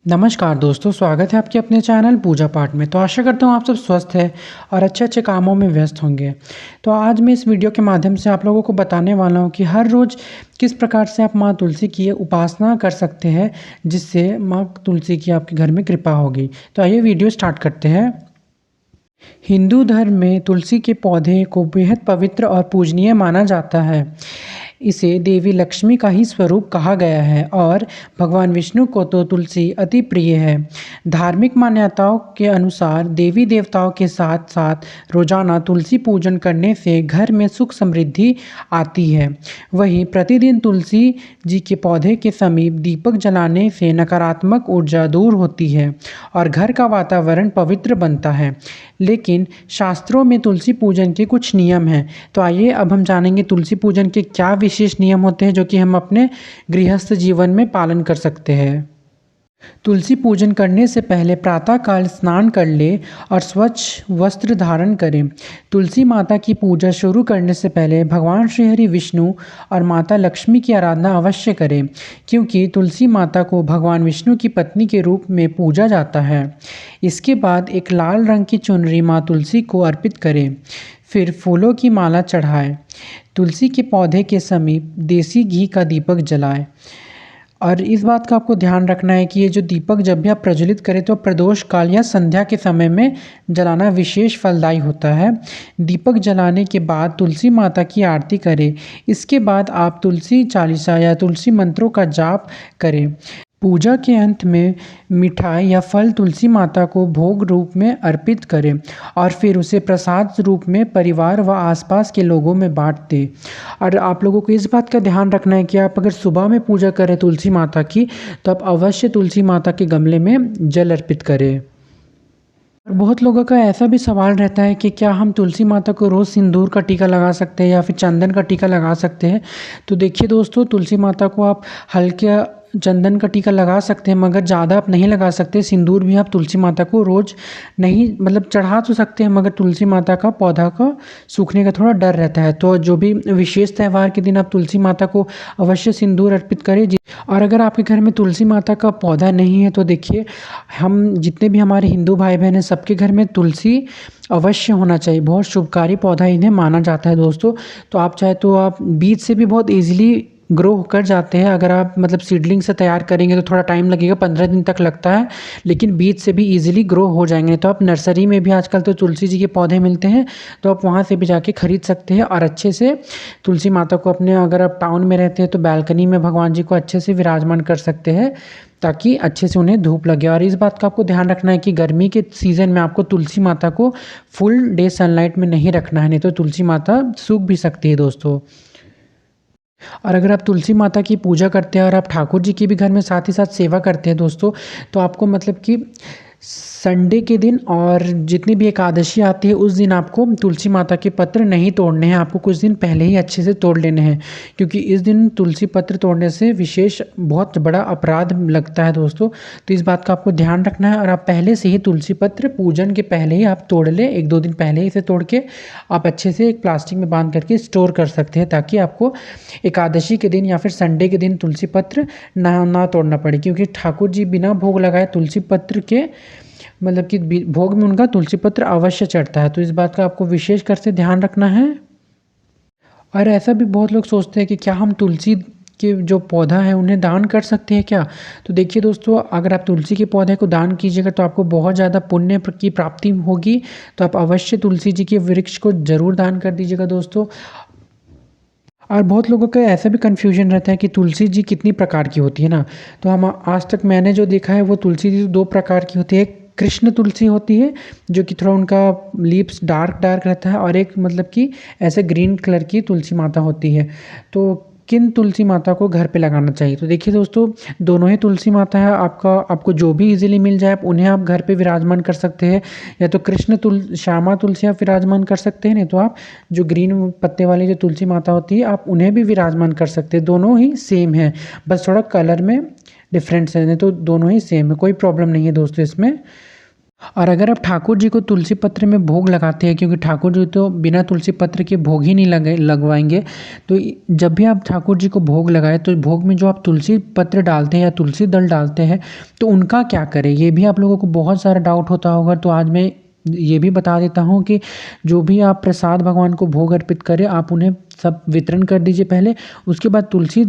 नमस्कार दोस्तों, स्वागत है आपके अपने चैनल पूजा पाठ में। तो आशा करता हूँ आप सब स्वस्थ हैं और अच्छे-अच्छे कामों में व्यस्त होंगे। तो आज मैं इस वीडियो के माध्यम से आप लोगों को बताने वाला हूँ कि हर रोज़ किस प्रकार से आप माँ तुलसी की उपासना कर सकते हैं, जिससे माँ तुलसी की आपके घर में कृपा होगी। तो आइए वीडियो स्टार्ट करते हैं। हिंदू धर्म में तुलसी के पौधे को बेहद पवित्र और पूजनीय माना जाता है। इसे देवी लक्ष्मी का ही स्वरूप कहा गया है और भगवान विष्णु को तो तुलसी अति प्रिय है। धार्मिक मान्यताओं के अनुसार देवी देवताओं के साथ साथ रोजाना तुलसी पूजन करने से घर में सुख समृद्धि आती है। वहीं प्रतिदिन तुलसी जी के पौधे के समीप दीपक जलाने से नकारात्मक ऊर्जा दूर होती है और घर का वातावरण पवित्र बनता है। लेकिन शास्त्रों में तुलसी पूजन के कुछ नियम हैं। तो आइए अब हम जानेंगे तुलसी पूजन के क्या विशेष नियम होते हैं जो कि हम अपने गृहस्थ जीवन में पालन कर सकते हैं। तुलसी पूजन करने से पहले प्रातःकाल स्नान कर ले और स्वच्छ वस्त्र धारण करें। तुलसी माता की पूजा शुरू करने से पहले भगवान श्री हरि विष्णु और माता लक्ष्मी की आराधना अवश्य करें, क्योंकि तुलसी माता को भगवान विष्णु की पत्नी के रूप में पूजा जाता है। इसके बाद एक लाल रंग की चुनरी माँ तुलसी को अर्पित करें। फिर फूलों की माला चढ़ाएं। तुलसी के पौधे के समीप देसी घी का दीपक जलाएं। और इस बात का आपको ध्यान रखना है कि ये जो दीपक जब भी आप प्रज्वलित करें तो प्रदोष काल या संध्या के समय में जलाना विशेष फलदायी होता है। दीपक जलाने के बाद तुलसी माता की आरती करें। इसके बाद आप तुलसी चालीसा या तुलसी मंत्रों का जाप करें। पूजा के अंत में मिठाई या फल तुलसी माता को भोग रूप में अर्पित करें और फिर उसे प्रसाद रूप में परिवार व आसपास के लोगों में बांट दें। और आप लोगों को इस बात का ध्यान रखना है कि आप अगर सुबह में पूजा करें तुलसी माता की, तो आप अवश्य तुलसी माता के गमले में जल अर्पित करें। बहुत लोगों का ऐसा भी सवाल रहता है कि क्या हम तुलसी माता को रोज़ सिंदूर का टीका लगा सकते हैं या फिर चंदन का टीका लगा सकते हैं। तो देखिए दोस्तों, तुलसी माता को आप हल्के चंदन का टीका लगा सकते हैं, मगर ज़्यादा आप नहीं लगा सकते। सिंदूर भी आप तुलसी माता को रोज़ नहीं चढ़ा तो सकते हैं, मगर तुलसी माता का पौधा का सूखने का थोड़ा डर रहता है। तो जो भी विशेष त्यौहार के दिन आप तुलसी माता को अवश्य सिंदूर अर्पित करें। और अगर आपके घर में तुलसी माता का पौधा नहीं है तो देखिए, हम जितने भी हमारे हिंदू भाई बहन हैं सबके घर में तुलसी अवश्य होना चाहिए। बहुत शुभकारी पौधा इन्हें माना जाता है दोस्तों। तो आप चाहे तो आप बीज से भी बहुत ईजिली ग्रो कर जाते हैं। अगर आप सीडलिंग से तैयार करेंगे तो थोड़ा टाइम लगेगा, 15 दिन तक लगता है, लेकिन बीज से भी ईजिली ग्रो हो जाएंगे। तो आप नर्सरी में भी आजकल तो तुलसी जी के पौधे मिलते हैं, तो आप वहाँ से भी जाके खरीद सकते हैं और अच्छे से तुलसी माता को अपने, अगर आप टाउन में रहते हैं तो बालकनी में भगवान जी को अच्छे से विराजमान कर सकते हैं, ताकि अच्छे से उन्हें धूप लगे। और इस बात का आपको ध्यान रखना है कि गर्मी के सीज़न में आपको तुलसी माता को फुल डे सनलाइट में नहीं रखना है, नहीं तो तुलसी माता सूख भी सकती है दोस्तों। और अगर आप तुलसी माता की पूजा करते हैं और आप ठाकुर जी की भी घर में साथ ही साथ सेवा करते हैं दोस्तों, तो आपको कि संडे के दिन और जितनी भी एकादशी आती है उस दिन आपको तुलसी माता के पत्र नहीं तोड़ने हैं। आपको कुछ दिन पहले ही अच्छे से तोड़ लेने हैं, क्योंकि इस दिन तुलसी पत्र तोड़ने से विशेष बहुत बड़ा अपराध लगता है दोस्तों। तो इस बात का आपको ध्यान रखना है और आप पहले से ही तुलसी पत्र पूजन के पहले ही आप तोड़ लें। 1-2 दिन पहले ही इसे तोड़ के आप अच्छे से एक प्लास्टिक में बांध करके स्टोर कर सकते हैं, ताकि आपको एकादशी के दिन या फिर संडे के दिन तुलसी पत्र ना तोड़ना पड़े। क्योंकि ठाकुर जी बिना भोग लगाए तुलसी पत्र के कि भोग में उनका तुलसी पत्र अवश्य चढ़ता है। तो इस बात का आपको विशेष कर से ध्यान रखना है। और ऐसा भी बहुत लोग सोचते हैं कि क्या हम तुलसी के जो पौधा है उन्हें दान कर सकते हैं क्या। तो देखिए दोस्तों, अगर आप तुलसी के पौधे को दान कीजिएगा तो आपको बहुत ज़्यादा पुण्य की प्राप्ति होगी। तो आप अवश्य तुलसी जी के वृक्ष को ज़रूर दान कर दीजिएगा दोस्तों। और बहुत लोगों का ऐसा भी कन्फ्यूजन रहता है कि तुलसी जी कितनी प्रकार की होती है ना। तो हम आज तक मैंने जो देखा है वो तुलसी जी 2 प्रकार की होती है। एक कृष्ण तुलसी होती है, जो कि थोड़ा उनका लीव्स डार्क डार्क रहता है, और एक कि ऐसे ग्रीन कलर की तुलसी माता होती है। तो किन तुलसी माता को घर पे लगाना चाहिए। तो देखिए दोस्तों, दोनों ही तुलसी माता है, आपको जो भी इजीली मिल जाए आप उन्हें आप घर पे विराजमान कर सकते हैं। या तो श्यामा तुलसी आप विराजमान कर सकते हैं, नहीं तो आप जो ग्रीन पत्ते वाली जो तुलसी माता होती है आप उन्हें भी विराजमान कर सकते हैं। दोनों ही सेम है, बस थोड़ा कलर में डिफरेंस है, नहीं तो दोनों ही सेम है, कोई प्रॉब्लम नहीं है दोस्तों इसमें। और अगर आप ठाकुर जी को तुलसी पत्र में भोग लगाते हैं, क्योंकि ठाकुर जी तो बिना तुलसी पत्र के भोग ही नहीं लगवाएंगे। तो जब भी आप ठाकुर जी को भोग लगाए तो भोग में जो आप तुलसी पत्र डालते हैं या तुलसी दल डालते हैं, तो उनका क्या करें, ये भी आप लोगों को बहुत सारा डाउट होता होगा। तो आज मैं ये भी बता देता हूँ कि जो भी आप प्रसाद भगवान को भोग अर्पित करें, आप उन्हें सब वितरण कर दीजिए पहले। उसके बाद तुलसी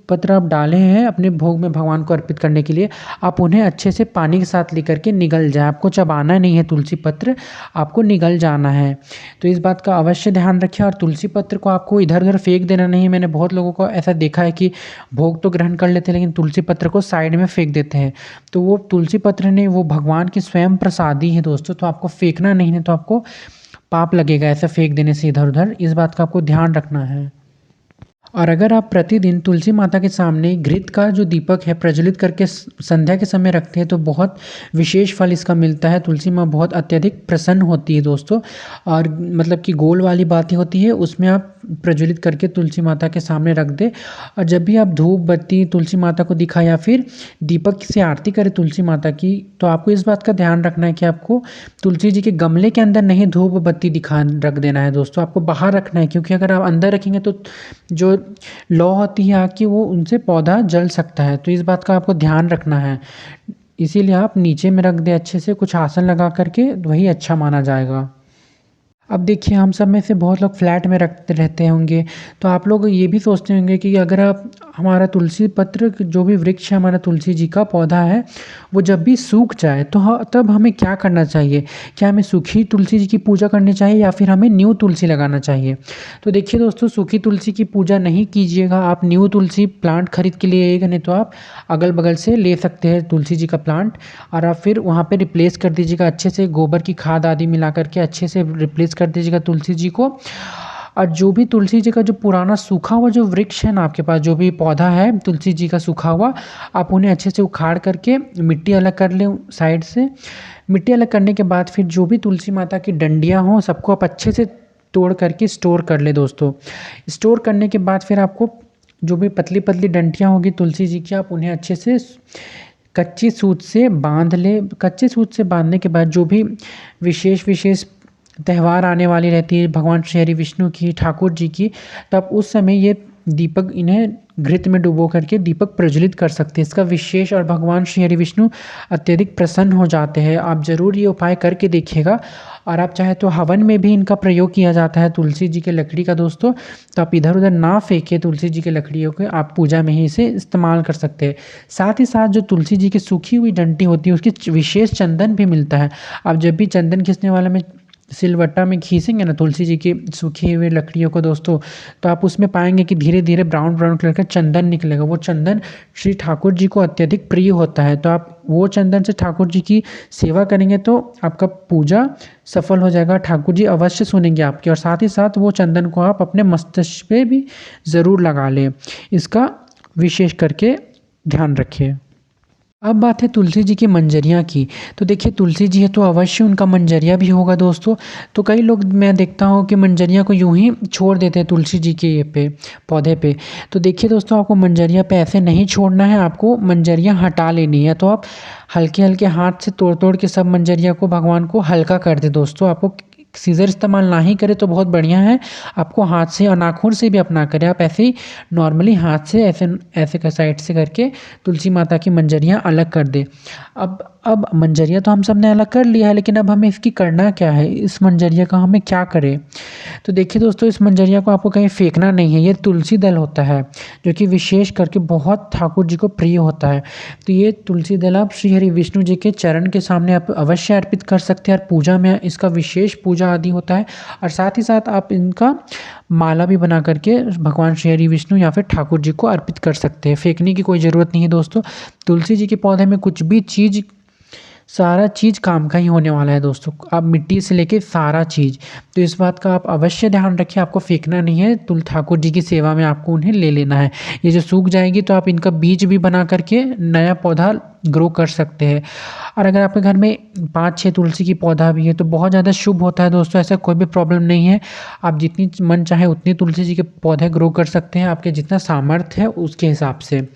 पत्र आप डाले हैं अपने भोग में भगवान को अर्पित करने के लिए, आप उन्हें अच्छे से पानी के साथ लेकर के निगल जाए। आपको चबाना नहीं है तुलसी पत्र, आपको निगल जाना है। तो इस बात का अवश्य ध्यान रखें। और तुलसी पत्र को आपको इधर उधर फेंक देना नहीं है। मैंने बहुत लोगों को ऐसा देखा है कि भोग तो ग्रहण कर लेते हैं लेकिन तुलसी पत्र को साइड में फेंक देते हैं। तो वो तुलसी पत्र नहीं, वो भगवान की स्वयं प्रसादी है दोस्तों, तो आपको फेंकना नहीं है, तो आपको पाप लगेगा ऐसा फेंक देने से इधर उधर। इस बात का आपको ध्यान रखना है। और अगर आप प्रतिदिन तुलसी माता के सामने घृत का जो दीपक है प्रज्वलित करके संध्या के समय रखते हैं, तो बहुत विशेष फल इसका मिलता है। तुलसी माँ बहुत अत्यधिक प्रसन्न होती है दोस्तों। और मतलब कि गोल वाली बातें होती है, उसमें आप प्रज्वलित करके तुलसी माता के सामने रख दें। और जब भी आप धूप बत्ती तुलसी माता को दिखा या फिर दीपक से आरती करें तुलसी माता की, तो आपको इस बात का ध्यान रखना है कि आपको तुलसी जी के गमले के अंदर नहीं धूप बत्ती दिखा रख देना है दोस्तों, आपको बाहर रखना है। क्योंकि अगर आप अंदर रखेंगे तो जो लौ होती है आग की, वो उनसे पौधा जल सकता है। तो इस बात का आपको ध्यान रखना है। इसीलिए आप नीचे में रख दें अच्छे से, कुछ आसन लगा करके, वही अच्छा माना जाएगा। अब देखिए, हम सब में से बहुत लोग फ्लैट में रखते रहते होंगे, तो आप लोग ये भी सोचते होंगे कि अगर आप हमारा तुलसी पत्र जो भी वृक्ष है, हमारा तुलसी जी का पौधा है, वो जब भी सूख जाए तो तब हमें क्या करना चाहिए। क्या हमें सूखी तुलसी जी की पूजा करनी चाहिए या फिर हमें न्यू तुलसी लगाना चाहिए। तो देखिए दोस्तों, सूखी तुलसी की पूजा नहीं कीजिएगा, आप न्यू तुलसी प्लांट खरीद के लिए आइएगा, नहीं तो आप अगल बगल से ले सकते हैं तुलसी जी का प्लांट। और आप फिर वहाँ पे रिप्लेस कर दीजिएगा अच्छे से, गोबर की खाद आदि मिला करके अच्छे से रिप्लेस कर दीजिएगा तुलसी जी को। और जो भी तुलसी जी का जो पुराना सूखा हुआ जो वृक्ष है ना, आपके पास जो भी पौधा है तुलसी जी का सूखा हुआ, आप उन्हें अच्छे से उखाड़ करके मिट्टी अलग कर लें साइड से। मिट्टी अलग करने के बाद फिर जो भी तुलसी माता की डंडियाँ हों, सबको आप अच्छे से तोड़ करके स्टोर कर ले दोस्तों। स्टोर करने के बाद फिर आपको जो भी पतली पतली डंडियाँ होगी तुलसी जी की, आप उन्हें अच्छे से कच्ची सूत से बांध ले। कच्चे सूत से बांधने के बाद जो भी विशेष त्यौहार आने वाली रहती है भगवान श्री हरि विष्णु की, ठाकुर जी की, तब उस समय ये दीपक इन्हें घृत में डुबो करके दीपक प्रज्वलित कर सकते हैं। इसका विशेष, और भगवान श्री हरि विष्णु अत्यधिक प्रसन्न हो जाते हैं। आप ज़रूर ये उपाय करके देखिएगा। और आप चाहे तो हवन में भी इनका प्रयोग किया जाता है तुलसी जी के लकड़ी का दोस्तों। तो आप इधर उधर ना फेंके तुलसी जी के लकड़ियों को, आप पूजा में ही इसे इस्तेमाल कर सकते हैं। साथ ही साथ जो तुलसी जी की सूखी हुई डंडी होती है, उसकी विशेष चंदन भी मिलता है। आप जब भी चंदन घिसने वाला में सिलवट्टा में घिसेंगे ना तुलसी जी की सूखी हुई लकड़ियों को दोस्तों, तो आप उसमें पाएंगे कि धीरे धीरे ब्राउन ब्राउन कलर का चंदन निकलेगा। वो चंदन श्री ठाकुर जी को अत्यधिक प्रिय होता है। तो आप वो चंदन से ठाकुर जी की सेवा करेंगे तो आपका पूजा सफल हो जाएगा, ठाकुर जी अवश्य सुनेंगे आपकी। और साथ ही साथ वो चंदन को आप अपने मस्तिष्क पे भी ज़रूर लगा लें, इसका विशेष करके ध्यान रखिए। अब बात है तुलसी जी की मंजरियाँ की। तो देखिए, तुलसी जी है तो अवश्य उनका मंजरिया भी होगा दोस्तों। तो कई लोग मैं देखता हूँ कि मंजरिया को यूँ ही छोड़ देते हैं तुलसी जी के ये पे पौधे पे। तो देखिए दोस्तों, आपको मंजरिया पे ऐसे नहीं छोड़ना है, आपको मंजरिया हटा लेनी है। तो आप हल्के हल्के हाथ से तोड़ तोड़ के सब मंजरिया को भगवान को हल्का कर दे दोस्तों। आपको सीज़र इस्तेमाल ना ही करें तो बहुत बढ़िया है। आपको हाथ से और नाखून से भी अपना करें, आप ऐसे ही नॉर्मली हाथ से ऐसे ऐसे का साइड से करके तुलसी माता की मंजरियाँ अलग कर दें। अब मंजरिया तो हम सब ने अलग कर लिया है, लेकिन अब हमें इसकी करना क्या है, इस मंजरिया का हमें क्या करें। तो देखिए दोस्तों, इस मंजरिया को आपको कहीं फेंकना नहीं है। ये तुलसी दल होता है जो कि विशेष करके बहुत ठाकुर जी को प्रिय होता है। तो ये तुलसी दल आप श्री हरि विष्णु जी के चरण के सामने आप अवश्य अर्पित कर सकते हैं। और पूजा में इसका विशेष पूजा आदि होता है। और साथ ही साथ आप इनका माला भी बना करके भगवान श्री हरि विष्णु या फिर ठाकुर जी को अर्पित कर सकते हैं। फेंकने की कोई ज़रूरत नहीं है दोस्तों। तुलसी जी के पौधे में कुछ भी चीज़, सारा चीज़ काम का ही होने वाला है दोस्तों। आप मिट्टी से लेके सारा चीज़, तो इस बात का आप अवश्य ध्यान रखिए। आपको फेंकना नहीं है, ठाकुर जी की सेवा में आपको उन्हें ले लेना है। ये जो सूख जाएगी तो आप इनका बीज भी बना करके नया पौधा ग्रो कर सकते हैं। और अगर आपके घर में 5-6 तुलसी की पौधा भी है तो बहुत ज़्यादा शुभ होता है दोस्तों। ऐसा कोई भी प्रॉब्लम नहीं है। आप जितनी मन चाहे उतनी तुलसी जी के पौधे ग्रो कर सकते हैं, आपके जितना सामर्थ्य है उसके हिसाब से।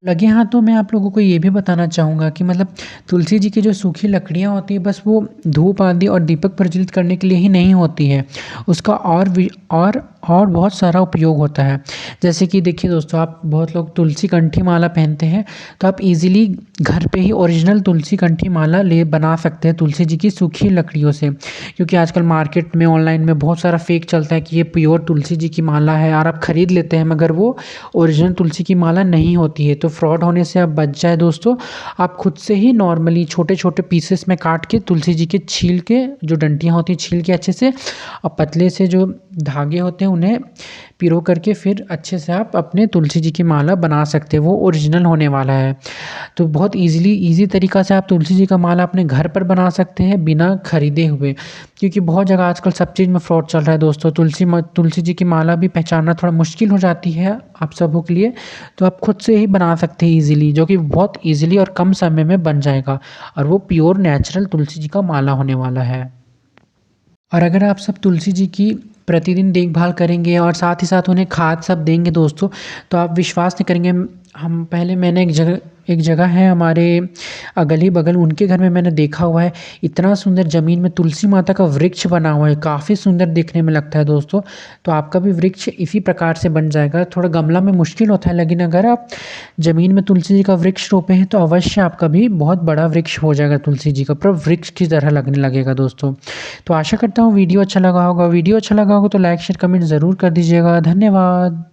लगे हाथों मैं आप लोगों को ये भी बताना चाहूँगा कि मतलब तुलसी जी की जो सूखी लकड़ियाँ होती हैं बस वो धूप आदि और दीपक प्रज्वलित करने के लिए ही नहीं होती है। उसका और भी और बहुत सारा उपयोग होता है। जैसे कि देखिए दोस्तों, आप बहुत लोग तुलसी कंठी माला पहनते हैं, तो आप ईज़िली घर पे ही ओरिजिनल तुलसी कंठी माला ले बना सकते हैं तुलसी जी की सूखी लकड़ियों से। क्योंकि आजकल मार्केट में ऑनलाइन में बहुत सारा फ़ेक चलता है कि ये प्योर तुलसी जी की माला है और आप खरीद लेते हैं, मगर वो ओरिजिनल तुलसी की माला नहीं होती है। तो फ्रॉड होने से आप बच जाए दोस्तों, आप खुद से ही नॉर्मली छोटे-छोटे पीसेस में काट के तुलसी जी के छील के, जो डंठियाँ होती हैं छील के अच्छे से, और पतले से जो धागे होते हैं उन्हें पिरो करके फिर अच्छे से आप अपने तुलसी जी की माला बना सकते हैं। वो ओरिजिनल होने वाला है। तो बहुत ईज़ी तरीक़ा से आप तुलसी जी का माला अपने घर पर बना सकते हैं बिना खरीदे हुए। क्योंकि बहुत जगह आजकल सब चीज़ में फ्रॉड चल रहा है दोस्तों। तुलसी जी की माला भी पहचानना थोड़ा मुश्किल हो जाती है आप सबों के लिए। तो आप खुद से ही बना सकते हैं ईज़िली, जो कि बहुत ईज़िली और कम समय में बन जाएगा, और वो प्योर नेचुरल तुलसी जी का माला होने वाला है। और अगर आप सब तुलसी जी की प्रतिदिन देखभाल करेंगे और साथ ही साथ उन्हें खाद सब देंगे दोस्तों, तो आप विश्वास नहीं करेंगे। हम पहले मैंने एक जगह है हमारे अगल ही बगल, उनके घर में मैंने देखा हुआ है, इतना सुंदर ज़मीन में तुलसी माता का वृक्ष बना हुआ है, काफ़ी सुंदर दिखने में लगता है दोस्तों। तो आपका भी वृक्ष इसी प्रकार से बन जाएगा। थोड़ा गमला में मुश्किल होता है, लेकिन अगर आप ज़मीन में तुलसी जी का वृक्ष रोपे हैं तो अवश्य आपका भी बहुत बड़ा वृक्ष हो जाएगा, तुलसी जी का पूरा वृक्ष की तरह लगने लगेगा दोस्तों। तो आशा करता हूँ वीडियो अच्छा लगा होगा। वीडियो अच्छा लगा होगा तो लाइक शेयर कमेंट ज़रूर कर दीजिएगा। धन्यवाद।